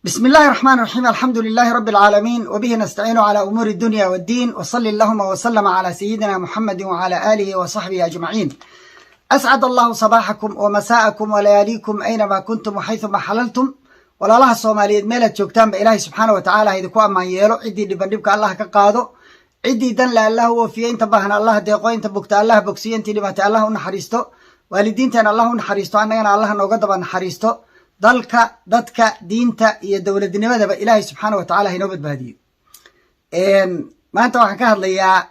بسم الله الرحمن الرحيم. الحمد لله رب العالمين، وبه نستعين على أمور الدنيا والدين، وصلى اللهم وسلم على سيدنا محمد وعلى آله وصحبه أجمعين. أسعد الله صباحكم ومساءكم ولياليكم أينما كنتم وحيثما حللتم. ولا الله الصوماليين ميلاد جوجتان بإلهي سبحانه وتعالى إذا كو أمان يلو عدي دبندبك الله كقادو عدي دن لا الله وفي أنت بهنا الله ديقو أنت بكت الله بكسي أنت لما الله نحريستو والدين تان الله نحريستو أنا الله نوقدب نحريستو dalka dadka diinta iyo dowladnimadaba ilaahay subxaana wa tacaala inoo badbaadiyo. Maanta waxaan ka hadlayaa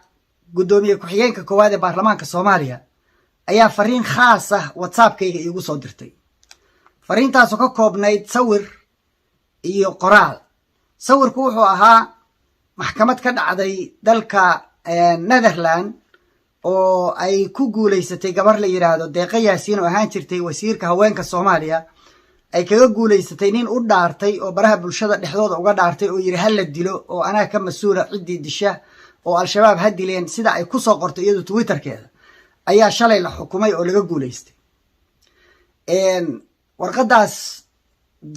guddoomiye ku-xigeenka koowaad ee baarlamaanka Soomaaliya ayaa fariin khaas ah WhatsApp-kayga iigu soo dirtay. Fariintaasoo ka koobnayd sawir iyo qoraal. Sawirku wuxuu ahaa maxkamad ka dhacday dalka Netherland oo ay ku guuleysatay gabar la yiraahdo Deeqa Yaasiin oo ahaan jirtay wasiirka haweenka Soomaaliya. ay kaga guuleysatay nin u dhaartay oo baraha bulshada dhexdooda uga dhaartay oo yiri hal la dilo oo anaa ka mas'uula cidii disha oo al-shabaab ha dileen sida ay ku soo qortay iyadu Twitterkeeda ayaa shalay la xukumay oo laga guuleystay. warqadaas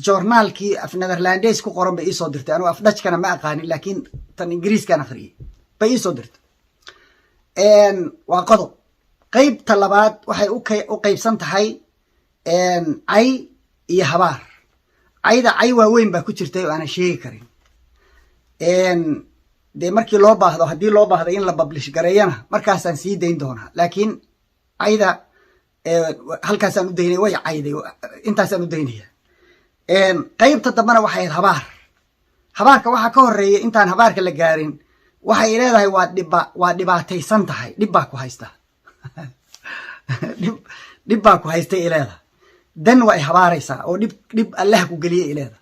journalkii af Netherlands ku qoran bay soo dirtay anoo af Dutchkana ma aqaanin laakiin tan Ingiriiskana akhriyay bay soo dirtay. waa qodob qaybta labaad waxay u qaybsan tahay ay iyo habaar. Ayda ay waaweyn baa ku jirtay oo aan sheegi karin. de markii loo baahdo hadii loo baahdo in la publish gareeyana markaas aan sii deyn doonaa. laakiin ayda halkaas aan u deynay way ayday intaas aan u deynaya. qaybta dambana waxay habaar. habaarka waxa ka horeeyay intaan habaarka la gaarin waxay leedahay waa dhibaataysan tahay dhib baa ku haysta. dhib baa ku haysta leedahay. dan way habaaraysaa oo dhib Allah ku galiyay ileeda.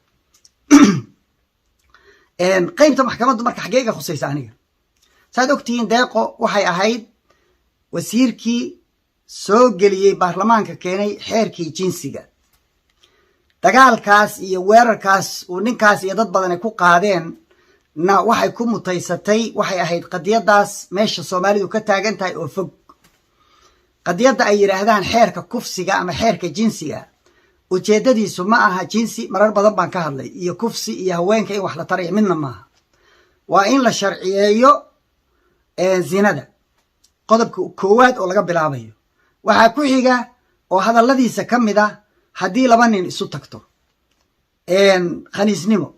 qaybta maxkamaddu marka xageega khusaysa aniga saad ogtiin Deeqo waxay ahayd wasiirkii soo geliyay baarlamaanka keenay xeerkii jinsiga. dagaalkaas iyo weerarkaas uu ninkaas iyo dad badan ay ku qaadeen na waxay ku mutaysatay waxay ahayd qadiyadaas meesha Soomaalidu ka taagan tahay oo fog. qadiyada ay yiraahdaan xeerka kufsiga ama xeerka jinsiga ujeedadiisu ma aha jinsi marar badan baan ka hadlay iyo kufsi iyo haweenka in wax la taray midna maaha. waa in la sharciyeeyo zinada qodobka koowaad oo laga bilaabayo. waxa ku xiga oo hadaladiisa kamid ah hadii laba nin isu tagto khaniisnimo.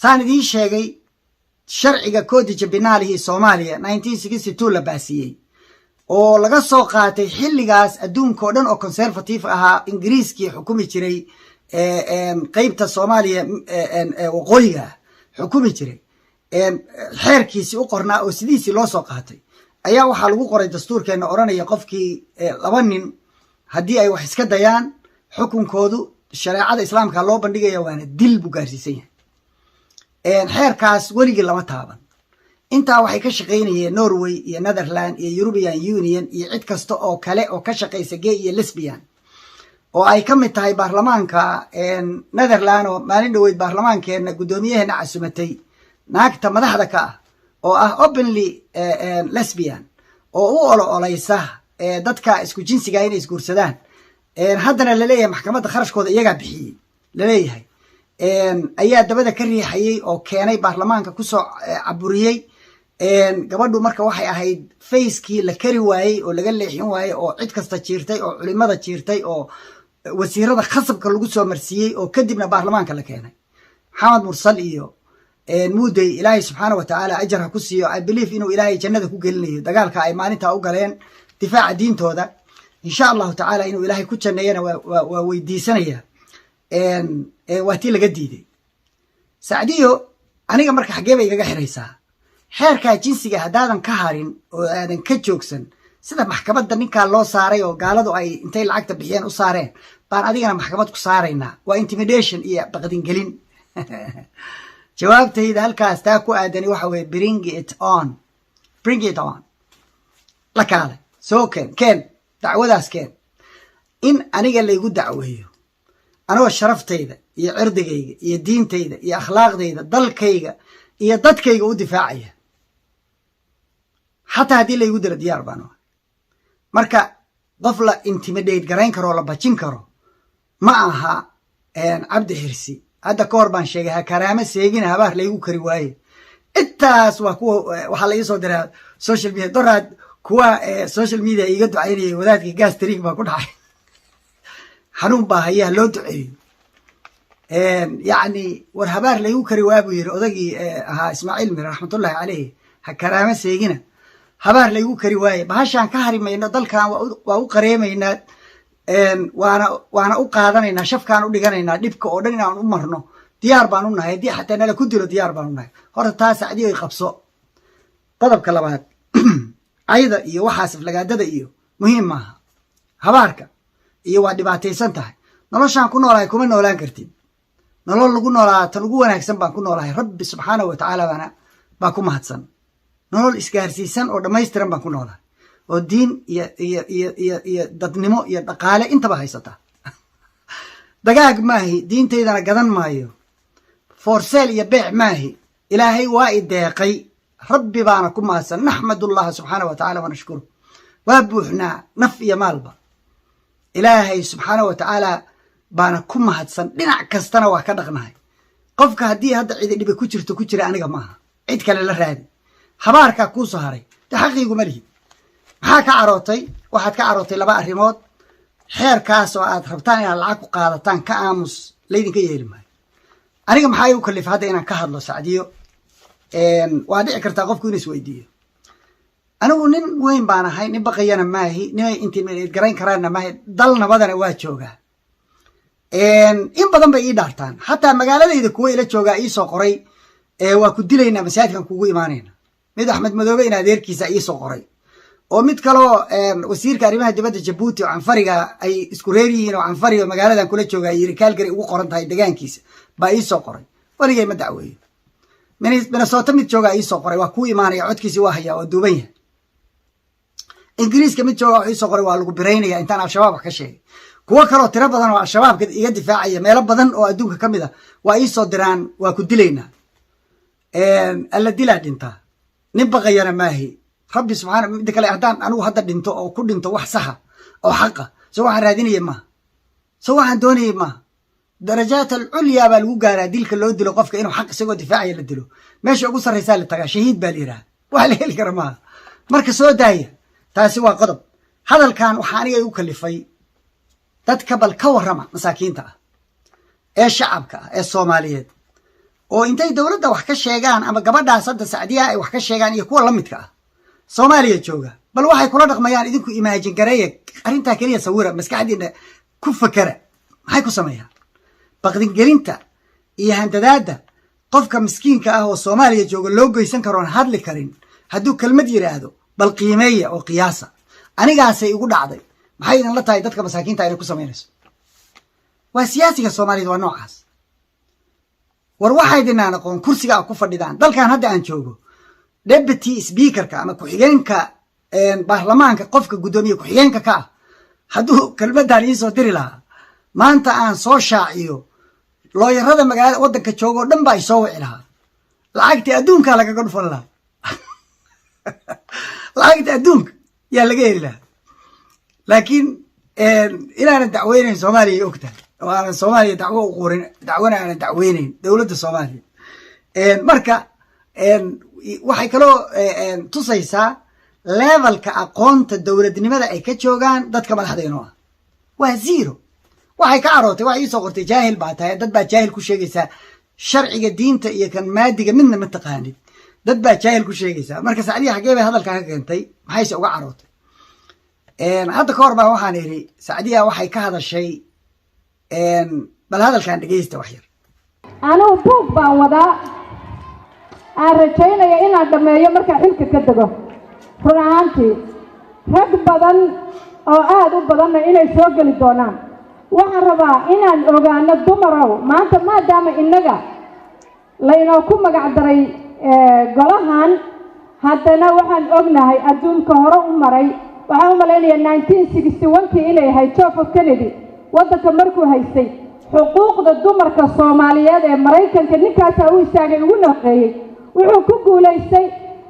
saan idin sheegay sharciga koodija binaalihi Soomaaliya 1962 la baasiyay oo laga soo qaatay xilligaas adduunka oo dhan oo conservative ahaa Ingiriiskii xukumi jiray qaybta Soomaaliya waqooyiga xukumi jiray. xeerkiisi u qornaa oo sidiisi loo soo qaatay ayaa waxa lagu qoray dastuurkeena oranaya qofkii laba nin hadii ay wax iska dayaan xukunkoodu shariicada islaamka loo bandhigaya waana dil buu gaarsiisan yahay. xeerkaas weligii lama taaban. intaa waxay ka shaqeynayeen Norway iyo Netherland iyo European Union iyo cid kasta oo kale oo ka shaqeysa gay iyo lesbian oo ay kamid tahay baarlamaanka Netherland oo maalin dhaweyd baarlamaankeena guddoomiyaheena casumatay naagta madaxda ka ah oo ah openly lesbian oo u ololeysa dadka isku jinsiga inay isguursadaan. haddana la leeyahay maxkamadda kharashkooda iyaga bixiyay la leeyahay ayaa dabada ka riixayay oo keenay baarlamaanka ku soo caburiyay. gabadhu marka waxay ahayd facekii la kari waayay oo laga leexin waayay oo cid kasta jiirtay oo culimada jiirtay oo wasiirada khasabka lagu soo marsiiyay oo kadibna baarlamaanka la keenay. Maxamed Mursal iyo Muuday Ilaahay subxaanahu wa ta'ala ajra ku siiyo. I believe inuu Ilaahay jannada ku gelinayo dagaalka ay maalinta u galeen difaaca diintooda. insha Allah ta'ala inuu Ilaahay ku janneeyana waa weydiisanaya. waa tii laga diiday. Saacadiyo aniga marka xagee bay igaga xiraysaa xeerka jinsiga hadaadan ka harin oo aadan ka joogsan sida maxkamadda ninka loo saaray oo gaaladu ay intay lacagta bixiyeen u saareen baan adigana maxkamad ku saarayna. waa intimidation iyo baqdin gelin. jawaabtayda halkaas taa ku aadani waxa weeye bring it on. la kaale soo keen dacwadaas keen in aniga la igu dacweeyo anoo sharaftayda iyo cirdigayga iyo diintayda iyo akhlaaqdayda dalkayga iyo dadkayga u difaacaya xataa hadii la igu dilo diyaar baan ah. marka qof la intimidate garayn karo la bajin karo ma aha cabdi xirsi هذا كوربان شيء كرامة سيجين هبار ليجو كريواي التاس وحلا يصدر سوشيال ميديا دراد كوا سوشيال ميديا يقدوا عيني وذات جاز تريق ما كل حاجة حنون باهية لو تعي يعني والهبار ليجو كريواي بيرودقي إسماعيل من رحمة الله عليه هكرامة سيجينا هبار ليجو كريواي بهاشان كهري ما ينضل كان وقريمة يناد وانا أقاضنا شاف كانوا دقنا دبك أودنا عمرنا ديار بانونا هدي حتى أنا لكودي ديار بانونا هذا تاسع دي يخبصوا طلب كلامات أيضا إيوه حاسب لقادة إيوه مهمة هبارك إيوه دبعتي سنته نلاشان كنا ولا يكون ولا كرتين نلول لقونا ولا تلقوا أنا أحسن بكون ولا رب سبحانه وتعالى وانا بكون مهتسن نلول إسكارسيسن أو ما يسترن بكون ولا والدين ي دتنمو يدقالة أنت بهايسته دقاق ماهي دين تيدنا قدن ماهيو فورسيل يبيع ماهي إلهي وايد داقي ربي بانا كما هسن نحمد الله سبحانه وتعالى ونشكره وابوحنا نفي مالبا إلهي سبحانه وتعالى بانا كما هسن لنا كستنا وكدغناي قفك هدي هذا عيد اللي بكتشرتو كتشري أنا معها عيد كلا للرادي حبارك كوسو هاري تحقيق ملهي maxaa ka carootay waxaad ka carootay laba arrimood xeerkaas oo aad rabtaan inaad lacag ku qaadataan ka aamus leedinka yeeli maayo aniga maxaa igu kalif hadda inaan ka hadlo Sacdiyo waa dhici kartaa qofku inuu isweydiiyo anigu nin weyn baan ahay nin baqayana maahi nin intii meel garayn karaana maahi dal nabadana waa joogaa in badan bay ii dhaartaan hatta magaaladayda kuwa ila joogaa ii soo qoray waa ku dilaynaa masaajidkan kugu imaanayna mid Axmed Madoobe in adeerkiisa ii soo qoray oo mid kaloo wasiirka arrimaha dibadda Djibouti oo anfariga ay isku reeriyiin oo anfariga magaaladan kula jooga ay Kalgary ugu qoran tahay deegaankiisa baa ii soo qoray waligay ma dacweeyo Minnesota mid jooga ii soo qoray waa ku imaanaya codkiisa waa haya oo duuban yahay Ingiriiska mid jooga ii soo qoray waa lagu bireynaya intaan al-shabaab ka sheegay kuwa kale oo tiro badan oo al-shabaab iga difaacaya meelo badan oo adduunka kamid ah waa ii soo diraan waa ku dilaynaa alla dilaa dhinta nin baqayana maahi ربي سبحانه بدك لا أهدان أنا وهذا دينته أو كل دينته وحصها أو حقه سواء هذين ما سواء دوني ما درجات العليا بالوجارة ديل كله يدلو قفك إنه حق سوى دفاعي يدلو ماشي أقصر رسالة تجا شهيد بالإيران وعليه الكرماء مركز سوداية تاسوا قضب هذا كان وحانية يكلفي تتكبل كورما مساكين تا إيش شعبك إيش الصوماليين وإنتي دولة وحكي شيئان أما قبل صد السعودية وحكي شيئان يكون لمتك Soomaaliya jooga bal waxay kula dhaqmayaan idinku imagine gareeyay arinta kaliya sawira maskaxdiina ku fakara maxay ku sameeyaan baqdin gelinta iyo handadaada qofka miskiinka ah oo Soomaaliya jooga loo goysan karo aan hadli karin haduu kelmad yiraahdo bal qiimeeya oo qiyaasa anigaasay ugu dhacday maxay idin la tahay dadka masaakiinta ay ku sameeyaan waa siyaasiga Soomaaliyeed waa noocaas war waxay idinaan aqoon kursiga ku fadhidaan dalkan hadda aan joogo deputy speaker ka ama ku-xigeenka baarlamaanka qofka gudoomiye ku-xigeenka ka haduu kalmadan ii soo diri lahaa maanta aan soo shaaciyo looyarada magaalada wadanka joogo dhan baa soo wici lahaa lacagta adduunka laga dhufan lahaa lacagta adduunka yaa laga heli lahaa laakiin inaan dacweynayn Soomaaliya ogtahay oo aan Soomaaliya dacwo u qorin dacwana aan dacweynayn dawladda Soomaaliya marka waxay kaloo tusaysaa levelka aqoonta dawladnimada ay ka joogaan dadka madaxdeena waa zero waxay ka carootay waxay soo qortay jaahil baa tahay dad baa jaahil ku sheegaysa sharciga diinta iyo kan maadiga midna ma taqaanid dad baa jaahil ku sheegaysa marka Sacdiya xagee bay hadalka ka keentay maxay se uga carootay hadda ka hor baa waxaan iri Sacdiya waxay ka hadashay bal hadalkan dhageysta wax yar anuu buug baan wadaa aan rajaynaya inaan dhameeyo marka xilka ka dago run ahaantii rag badan oo aad u badanna inay soo geli doonaan waxaan rabaa inaan ogaano dumarow maanta maadaama innaga laynoo ku magac daray golahan haddana waxaan ognahay adduunka hore u maray waxaan u malaynayaa 1961kii inay ahayd John F. Kennedy waddanka markuu haystay xuquuqda dumarka Soomaaliyeed ee Maraykanka ninkaasaa u istaagay ugu naqeeyay wuxuu ku guulaystay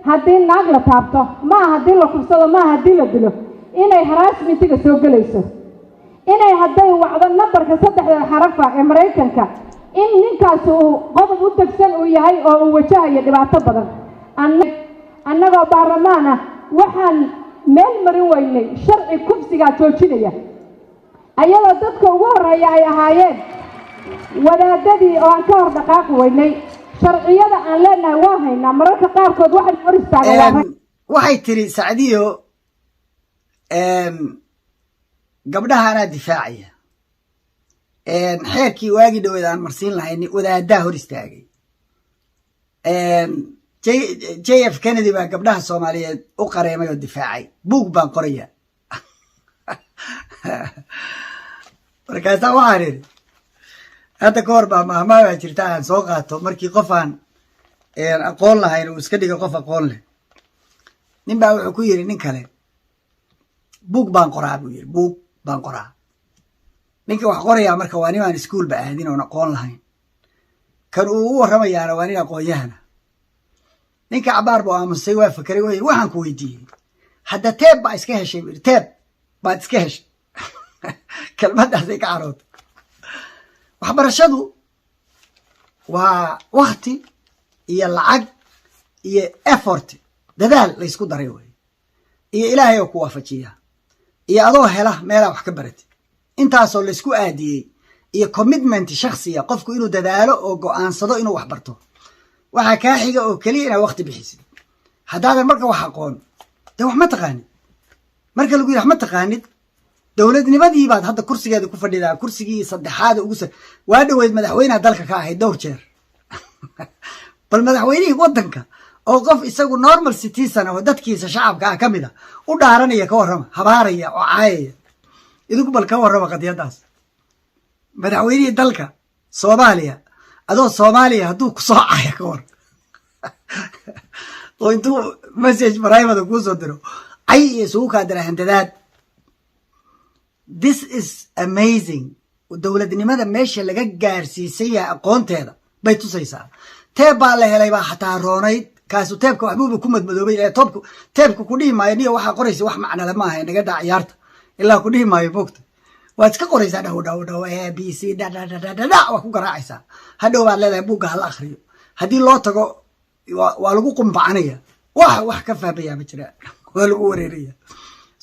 haddii naag la taabto ma haddii la kubsado ma haddii la dilo inay haraasmentiga soo galayso inay hadday wacdo nambarka 3 xaraf ee Maraykanka in ninkaas uu qodob u tagsan uu yahay oo uu wajahayo dhibaato badan annagoo baarlamaan ah waxaan meel marin weynay sharci kufsigaa joojinaya ayadoo dadka ugu horreeya ay ahaayeen wadaadadii oo aan ka hor dhaqaaqi weynay sharciyada aan leenahay waa haynaa mararka qaarkood waxaan hor istaagay waxay tiri sacdiyo gabdhaha anaa difaacaya xeerkii waagii dhaweed aan marsiin lahayn wadaadaha hor istaagay JF Kennedy baa gabdhaha Soomaaliyeed u qareemay oo difaacay buug baan qoraya markaasaa waxaan idhi hadda ka hor baa mahmaabaa jirta aan soo qaato markii qof aan aqoon lahayn uu iska dhigo qof aqoon leh nin baa wuxuu ku yidhi nin kale buug baan qoraa buu yidhi buug baan qoraa ninka wax qorayaa marka waa nin aan iskuulba aadin oon aqoon lahayn kan uu u warramayaana waa nin aqoon-yahana ninka cabaar buu aamusay waa fakeray waa yidhi waxaan ku weydiiyey hadda teeb baa iska heshay buu yidhi teeb baad iska heshay kelmaddaasay ka carootay waxbarashadu waa wakti iyo lacag iyo effort dadaal la isku daray wey iyo ilaahay oo ku waafajiya iyo adoo hela meelaa wax ka baratay intaasoo la isku aadiyey iyo commitment shakhsiya qofku inuu dadaalo oo go'aansado inuu wax barto waxaa kaa xiga oo keliya inaad waqti bixisid haddaadan marka wax aqoon dee wax ma taqaanid marka lagu yidhi wax ma taqaanid dowladnimadii baad hadda kursigeeda ku fadhidaa kursigii saddexaada waa dhoweyd madaxweynaha dalka ka ahayd dhowr jeer bal madaxweynihii waddanka oo qof isagu normal citizen oo dadkiisa shacabka ah ka mid a u dhaaranaya ka warrama habaaraya oo caayaya idinku bal ka warrama qadiyaddaas madaxweynihii dalka Soomaaliya adoo Soomaaliya hadduu ku soo caaya ka war oo intuu message private kuu soo diro cay iyo isugu kaa dira handadaad this is amazing dowladnimada meesha laga gaarsiisay yahay aqoonteeda bay tusaysaa teeb baa la helay baa xataa roonayd kaasu teebka waxbuuba ku madmadoobay teebka ku dhihi maayo niyo waxaa qoraysa wax macnale maaha naga daa ciyaarta ilaa ku dhihi maayo moogta waad iska qoraysaa dhaw a b c waa ku garaacaysaa hadhow baad leedahay buugga hala akhriyo haddii loo tago waa lagu qumbacanaya wax ka fahmayaa ma jira waa lagu wareeraya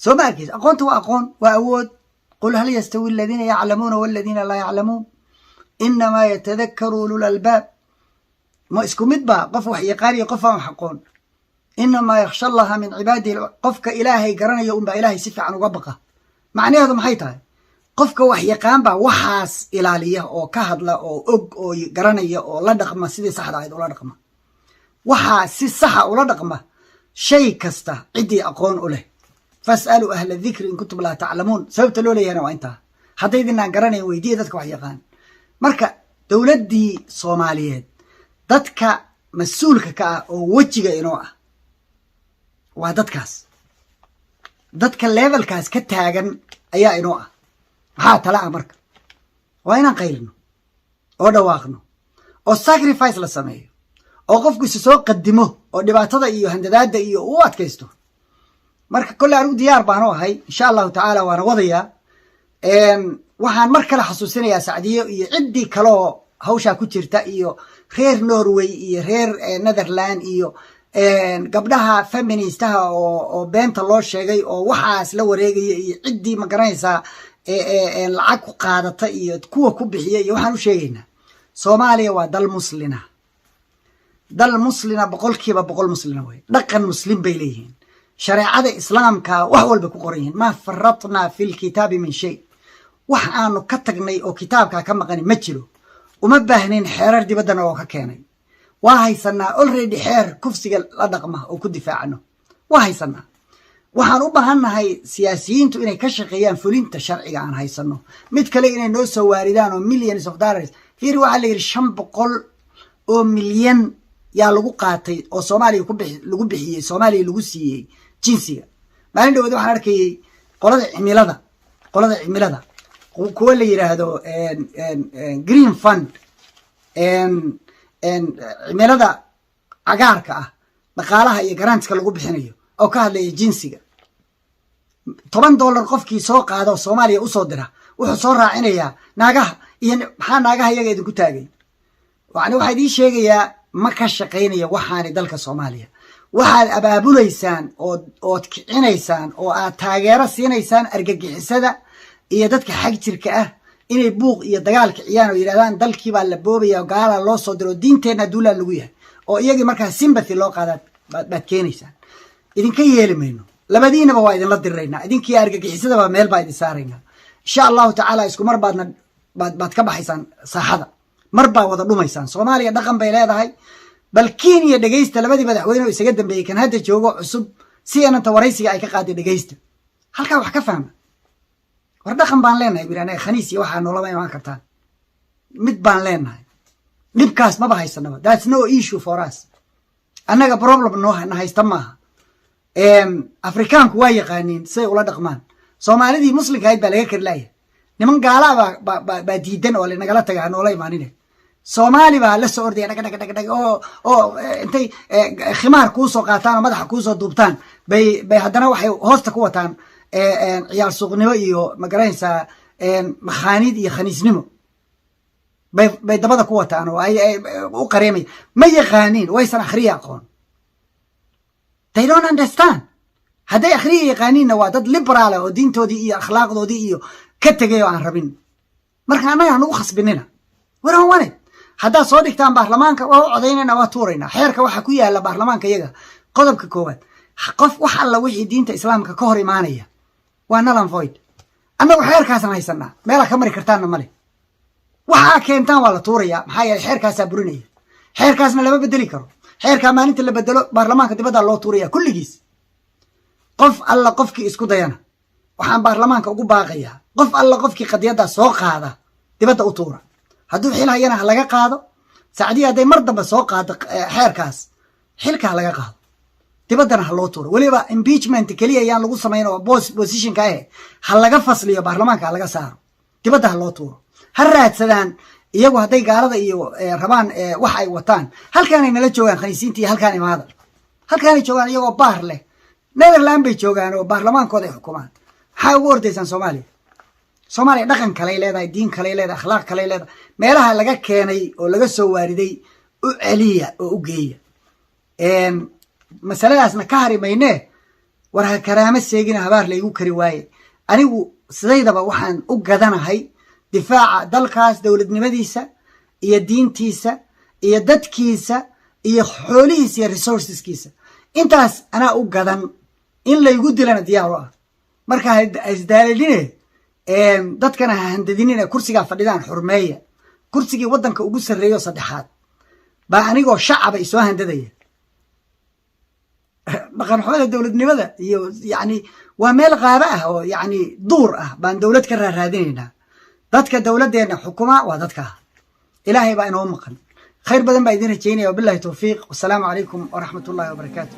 soo ma arkaysa aqoonta waa aqoon waa awood qul hal yastawi aladiina yaclamuuna waladiina laa yaclamuun inamaa yatadakaru ulul albaab ma isku mid baa qof wax yaqaan iyo qof aan wax aqoon inamaa yakhsha allaha min cibaadihi qofka ilaahay garanaya unbaa ilaahay si fiican uga baqa macnaheedu maxay tahay qofka wax yaqaan baa waxaas ilaaliya oo ka hadla oo og oo garanaya oo la dhaqma sidii saxda ahayd ula dhaqma waxaa si saxa ula dhaqma shay kasta ciddii aqoon u leh fas'aluu ahla dikri in kuntum laa taclamuun sababta loo leeyahana waa intaa haddaydinaan garanayn weydiiya dadka wax yaqaan marka dowladdii Soomaaliyeed dadka mas-uulka ka ah oo wejiga inoo ah waa dadkaas dadka levelkaas ka taagan ayaa inoo ah maxaa tala ah marka waa inaan qaylino oo dhawaaqno oo sacrifice la sameeyo oo qofku isu soo qadimo oo dhibaatada iyo handadaada iyo u adkaysto marka kolle anigu diyaar baanu ahay insha allahu tacaala waana wadayaa waxaan mar kale xasuusinayaa Sacdiyo iyo ciddii kaloo hawshaa ku jirta iyo reer Norway iyo reer Netherland iyo gabdhaha feministaha oo beenta loo sheegay oo waxaas la wareegaya iyo ciddii ma garanaysaa lacag ku qaadata iyo kuwa ku bixiya iyo waxaan u sheegaynaa Soomaaliya waa dal muslina boqolkiiba boqol muslina wey dhaqan muslim bay leeyihiin shareecada islaamka wax walba ku qoran yihiin maa faratnaa fi lkitaabi min shay wax aanu ka tagnay oo kitaabkaa ka maqani ma jiro uma baahnayn xeerar dibaddana oo ka keenay waa haysanaa already xeer kufsiga la dhaqma oo ku difaacano waa haysanaa waxaan u baahannahay siyaasiyiintu inay ka shaqeeyaan fulinta sharciga aan haysano mid kale inay noo soo waaridaan oo millions of dollars fiir waxaa la yidhi 500 oo milyan yaa lagu qaatay oo Soomaaliya lagu bixiyey Soomaaliya lagu siiyey jinsiga maalin dhaweed waxaan arkayay qolada cimilada kuwa la yiraahdo green fund cimilada cagaarka ah dhaqaalaha iyo garantiska lagu bixinayo oo ka hadlaya jinsiga $10 qofkii soo qaado Soomaaliya u soo dira wuxuu soo raacinayaa naagaha iyo maxaa naagaha iyaga idinku taagay يعني واحد يشيغيا ما كشقينيا waxaani dalka Soomaaliya waxaad abaabuleysaan oo kicinaysaan oo aad taageero siinaysaan argagixisada iyo dadka xaq jirka ah inay buuq iyo dagaal kiciyaan oo yiraahdaan dalkii baa la boobaya gaala loo soo diro diinteena duula lagu yahay oo iyagii markaa sympathy loo qaada baad keenaysaan idinka yeelimayno labadiinaba waa idin la diraynaa idinkii argagixisada baa meel baa idin saaraynaa insha Allah ta'ala isku mar baad ka baxaysaan saaxada marba wada dhumaysaan Soomaaliya dhaqan bay leedahay bal Kenya dhageysta labadii madaxweyne oo isaga dambeeyay kan hadda joogo cusub si aanan tawaraysiga ay ka qaaday dhageysta halka wax ka fahma war dhaqan baan leenahay biranay khaniis iyo waxa noolaba iman kartaa mid baan leenahay dhibkaas ma bahaysanaba that's no issue for us annaga problem no haysta maaha Afrikaanku waa yaqaaniin say ula dhaqmaan Soomaalidii muslimka ahayd baa laga karlaayay niman gaala baa diidan oo nagala tagaa noola imaanine Soomaali baa la soo ordaya dhag oo intay khimaar ku soo qaataan oo madaxa ku soo duubtaan bay haddana waxay hoosta ku wataan ciyaar suuqnimo iyo magaranaysa makhaanid iyo khaniisnimo bay dabada ku wataan oo ay u qareemay ma yaqaaniin waysan akhriya aqoon they don't understand hadday akhriya yaqaaniinna waa dad liberal oo diintoodii iyo akhlaaqdoodii iyo ka tagay oo aan rabin marka anaga aan ugu khasbinina waran wane hadda soo dhigtaan baarlamaanka waa codeynayna waa tuurayna xeerka waxa ku yaala baarlamaanka iyaga qodobka koowaad qof wax alla wixii diinta islaamka ka hor imaanaya waa null and void annagu xeerkaas aan haysanaa meel ka mari kartaana male waxa keentaan waa la tuuraya maxaa yeelay xeerkaas burinaya xeerkaasna lama bedeli karo xeerka maalinta la bedelo baarlamaanka dibadda loo tuuraya kulligiis qof alla qofkii isku dayana waxaan baarlamaanka ugu baaqayaa qof alla qofkii qadiyada soo qaada dibadda u tuura hadduu xil hayana laga qaado saacadii haday mar dambe soo qaado xeerkaas xilka laga qaado dibaddana ha loo tuuro waliba impeachment kaliya ayaan lagu sameeyay oo position ka ah laga fasliyo baarlamaanka laga saaro dibadda ha loo tuuro ha raadsadaan iyagu haday gaalada iyo rabaan wax ay wataan halkaan ay nala joogaan khaniisiintii halkaan imaada halkaan ay joogaan iyagoo baar leh Netherlands bay joogaan oo baarlamaankooda ay xukumaan maxaa ugu ordaysan Soomaaliya dhaqan kale leedahay diin kale leedahay akhlaaq kale leedahay meelaha laga keenay oo laga soo waariday u celiya oo u geeya masaladaasna ka harimayne war ha karaama seegina habaar la igu kari waaye anigu sidaydaba waxaan u gadanahay difaaca dalkaas dawladnimadiisa iyo diintiisa iyo dadkiisa iyo xoolihiisa iyo resourceskiisa intaas ana u gadan in la igu dilana diyaar ah marka isdaaladine dadkana handadinina kursiga fadhidaan xurmeeya kursigii wadanka ugu sareeyo saddexaad baa anigoo shacab ay soo handadaya dhaqan xumada dawladnimada iyo yani waa meel qaaba ah oo yani duur ah baan dawlad ka raadinayna dadka dawladeena xukuma waa dadka ilaahay baa inoo maqan khayr badan baa idin rajeynaya billahi tawfiiq wassalaamu calaykum wa rahmatullahi wa barakaatuh